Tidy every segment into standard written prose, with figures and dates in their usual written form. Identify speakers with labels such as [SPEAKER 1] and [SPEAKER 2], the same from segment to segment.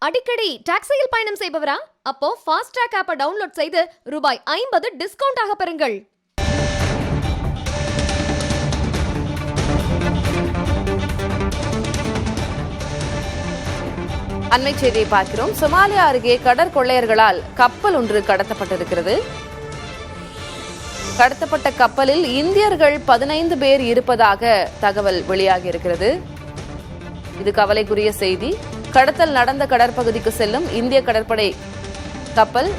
[SPEAKER 1] அடிக்கடி டாக்ஸியில் பயணம் செய்பவரா? அப்போ ஃபாஸ்ட் ட்ராக் ஆப்பை டவுன்லோட் செய்து ரூபாய் 50 டிஸ்கவுண்ட் ஆக பெறுங்கள்.
[SPEAKER 2] அண்மை செய்தியை பார்க்கிறோம். சொமாலியா அருகே கடற்கொள்ளையர்களால் கப்பல் ஒன்று கடத்தப்பட்டிருக்கிறது. கடத்தப்பட்ட கப்பலில் இந்தியர்கள் 15 பேர் இருப்பதாக தகவல் வெளியாகி இருக்கிறது. இது கவலைக்குரிய செய்தி. கடத்தல் நடந்த கடற்பகுதிக்கு செல்லும் இந்திய கடற்படை கப்பல்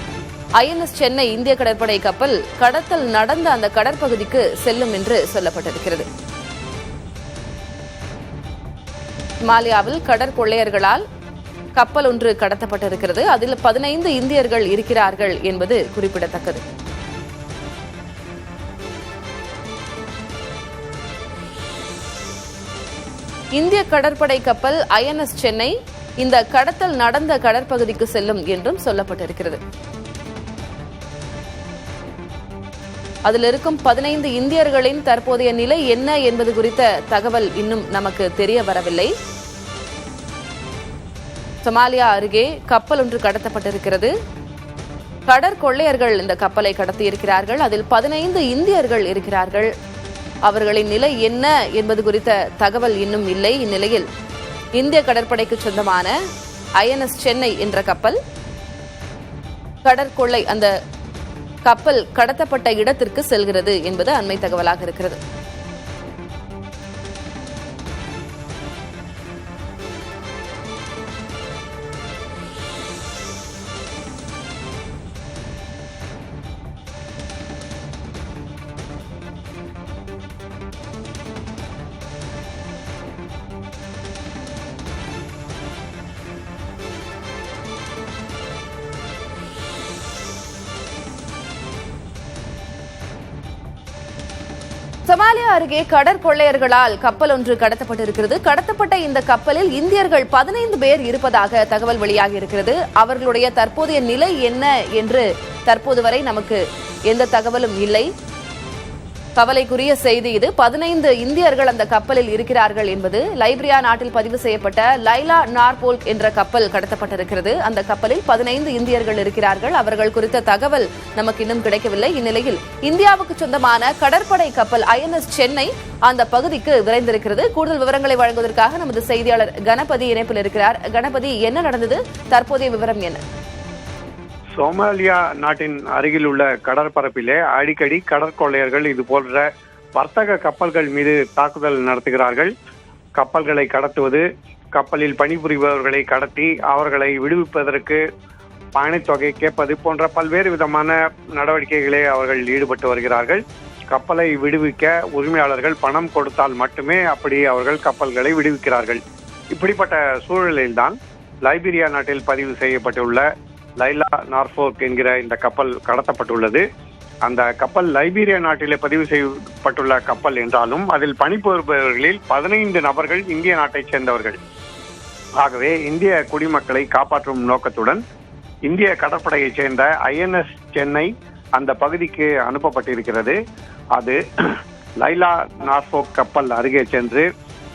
[SPEAKER 2] INS சென்னை இந்திய கடற்படை கப்பல் கடத்தல் நடந்த அந்த கடற்பகுதிக்கு செல்லும் என்று சொல்லப்பட்டிருக்கிறது. சொமாலியாவில் கடற்கொள்ளையர்களால் கப்பல் ஒன்று கடத்தப்பட்டிருக்கிறது. அதில் 15 இந்தியர்கள் இருக்கிறார்கள் என்பது குறிப்பிடத்தக்கது. இந்திய கடற்படை கப்பல் INS சென்னை இந்த கடத்தல் நடந்த கடற்பகுதிக்கு செல்லும் என்றும் சொல்லப்பட்டிருக்கிறது. அதில் இருக்கும் 15 இந்தியர்களின் தற்போதைய நிலை என்ன என்பது குறித்த தகவல் இன்னும் நமக்கு தெரிய வரவில்லை. சொமாலியா அருகே கப்பல் ஒன்று கடத்தப்பட்டிருக்கிறது. கடற்கொள்ளையர்கள் இந்த கப்பலை கடத்தியிருக்கிறார்கள். அதில் 15 இந்தியர்கள் இருக்கிறார்கள். அவர்களின் நிலை என்ன என்பது குறித்த தகவல் இன்னும் இல்லை. இந்நிலையில் இந்திய கடற்படைக்கு சொந்தமான INS சென்னை என்ற கப்பல் கடற்கொள்ளை அந்த கப்பல் கடத்தப்பட்ட இடத்திற்கு செல்கிறது என்பது அண்மை தகவலாக இருக்கிறது. சொமாலியா அருகே கடற்கொள்ளையர்களால் கப்பல் ஒன்று கடத்தப்பட்டிருக்கிறது. கடத்தப்பட்ட இந்த கப்பலில் இந்தியர்கள் 15 பேர் இருப்பதாக தகவல் வெளியாகி இருக்கிறது. அவர்களுடைய தற்போதைய நிலை என்ன என்று தற்போது வரை நமக்கு எந்த தகவலும் இல்லை. கவலைக்குரிய செய்தி இது. 15 இந்தியர்கள் அந்த கப்பலில் இருக்கிறார்கள் என்பது. லைபீரியா நாட்டில் பதிவு செய்யப்பட்ட லைலா நார்போல்க் என்ற கப்பல் கடத்தப்பட்டிருக்கிறது. அந்த கப்பலில் 15 இந்தியர்கள் இருக்கிறார்கள். அவர்கள் குறித்த தகவல் நமக்கு இன்னும் கிடைக்கவில்லை. இந்நிலையில் இந்தியாவுக்கு சொந்தமான கடற்படை கப்பல் INS சென்னை அந்த பகுதிக்கு விரைந்திருக்கிறது. கூடுதல் விவரங்களை வழங்குவதற்காக நமது செய்தியாளர் கணபதி இணைப்பில் இருக்கிறார். கணபதி, என்ன நடந்தது? தற்போதைய விவரம் என்ன?
[SPEAKER 3] சோமாலியா நாட்டின் அருகில் உள்ள கடற்பரப்பிலே அடிக்கடி கடற்கொள்ளையர்கள் இது போன்ற வர்த்தக கப்பல்கள் மீது தாக்குதல் நடத்துகிறார்கள். கப்பல்களை கடத்துவது, கப்பலில் பணிபுரிபவர்களை கடத்தி அவர்களை விடுவிப்பதற்கு பயணத்தொகை கேட்பது போன்ற பல்வேறு விதமான நடவடிக்கைகளே அவர்கள் ஈடுபட்டு வருகிறார்கள். கப்பலை விடுவிக்க உரிமையாளர்கள் பணம் கொடுத்தால் மட்டுமே அப்படி அவர்கள் கப்பல்களை விடுவிக்கிறார்கள். இப்படிப்பட்ட சூழலில்தான் லைபீரியா நாட்டில் பதிவு செய்யப்பட்டுள்ள லைலா நார்போல்க் என்கிற இந்த கப்பல் கடத்தப்பட்டுள்ளது. அந்த கப்பல் லைபீரியா நாட்டிலே பதிவு செய்யப்பட்டுள்ள கப்பல் என்றாலும் அதில் பணிபுரிபவர்களில் 15 நபர்கள் இந்திய நாட்டைச் சேர்ந்தவர்கள். ஆகவே இந்திய குடிமக்களை காப்பாற்றும் நோக்கத்துடன் இந்திய கடற்படையைச் சேர்ந்த INS சென்னை அந்த பகுதிக்கு அனுப்பப்பட்டிருக்கிறது. அது லைலா நார்போல்க் கப்பல் அருகே சென்று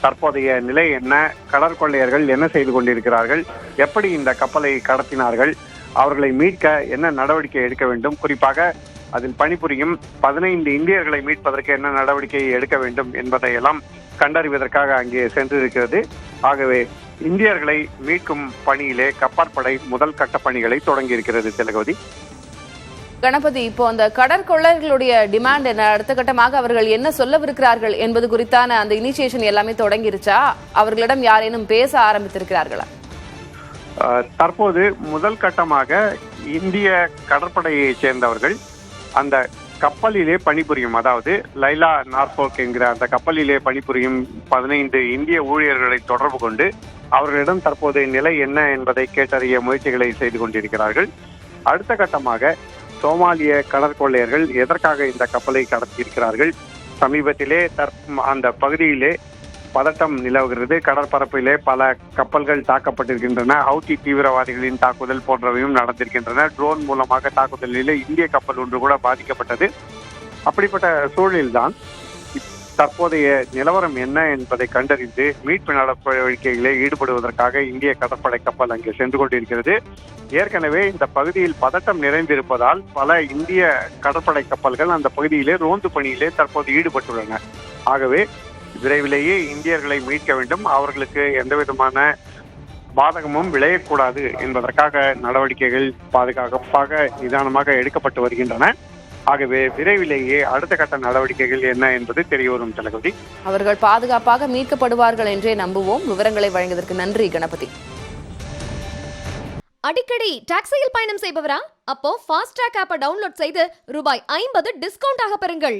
[SPEAKER 3] தற்போதைய நிலை என்ன, கடற்கொள்ளையர்கள் என்ன செய்து கொண்டிருக்கிறார்கள், எப்படி இந்த கப்பலை கடத்தினார்கள், அவர்களை மீட்க என்ன நடவடிக்கை எடுக்க வேண்டும், குறிப்பாக அதில் பணிபுரியும் 15 இந்தியர்களை மீட்பதற்கு என்ன நடவடிக்கை எடுக்க வேண்டும் என்பதையெல்லாம் கண்டறிவதற்காக அங்கே சென்றிருக்கிறது. ஆகவே இந்தியர்களை மீட்கும் பணியிலே கப்பற்படை முதல் கட்ட பணிகளை தொடங்கி இருக்கிறது. திலகவதி,
[SPEAKER 2] கணபதி, இப்போ அந்த கடற்கொள்ளையர்களுடைய டிமாண்ட் என்ன, அடுத்த கட்டமாக அவர்கள் என்ன சொல்லவிருக்கிறார்கள் என்பது குறித்தான அந்த இனிஷியேஷன் எல்லாமே தொடங்கிருச்சா? அவர்களிடம் யாரேனும் பேச ஆரம்பித்திருக்கிறார்களா?
[SPEAKER 3] தற்போது முதல் கட்டமாக இந்திய கடற்படையை சேர்ந்தவர்கள் அந்த கப்பலிலே பணிபுரியும், அதாவது லைலா நார்போல்க் என்கிற அந்த கப்பலிலே பணிபுரியும் 15 இந்திய ஊழியர்களை தொடர்பு கொண்டு அவர்களிடம் தற்போதைய நிலை என்ன என்பதை கேட்டறிய முயற்சிகளை செய்து கொண்டிருக்கிறார்கள். அடுத்த கட்டமாக சோமாலிய கடற்கொள்ளையர்கள் எதற்காக இந்த கப்பலை கடத்தியிருக்கிறார்கள், சமீபத்திலே அந்த பகுதியிலே பதட்டம் நிலவுகிறது. கடற்பரப்பிலே பல கப்பல்கள் தாக்கப்பட்டிருக்கின்றன. ஹவுதி தீவிரவாதிகளின் தாக்குதல் போன்றவையும் நடந்திருக்கின்றன. ட்ரோன் மூலமாக தாக்குதலிலே இந்திய கப்பல் ஒன்று கூட பாதிக்கப்பட்டது. அப்படிப்பட்ட சூழலில்தான் தற்போதைய நிலவரம் என்ன என்பதை கண்டறிந்து மீட்பு நடவடிக்கைகளில் ஈடுபடுவதற்காக இந்திய கடற்படை கப்பல் அங்கே சென்று கொண்டிருக்கிறது. ஏற்கனவே இந்த பகுதியில் பதட்டம் நிறைந்திருப்பதால் பல இந்திய கடற்படை கப்பல்கள் அந்த பகுதியிலே ரோந்து பணியிலே தற்போது ஈடுபட்டுள்ளன. ஆகவே விரைவிலேயே இந்தியர்களை மீட்க வேண்டும், அவர்களுக்கு எந்தவிதமான பாதகமும் விளையக்கூடாது என்பதற்காக நடவடிக்கைகள் பாதுகாப்பாக நிதானமாக எடுக்கப்பட்டு வருகின்றன. ஆகவே விரைவிலேயே அடுத்த கட்ட நடவடிக்கைகள் என்ன என்பது தெரியவரும். தளபதி,
[SPEAKER 2] அவர்கள் பாதுகாப்பாக மீட்கப்படுவார்கள் என்றே நம்புவோம். விவரங்களை வழங்கியதற்கு நன்றி கணபதி.
[SPEAKER 1] அடிக்கடி டாக்ஸியில் பயணம் செய்பவரா? அப்போ ஃபாஸ்ட் ட்ராக் ஆப்பை டவுன்லோட் செய்து ரூபாய் 50 டிஸ்கவுண்ட் ஆக பெறுங்கள்.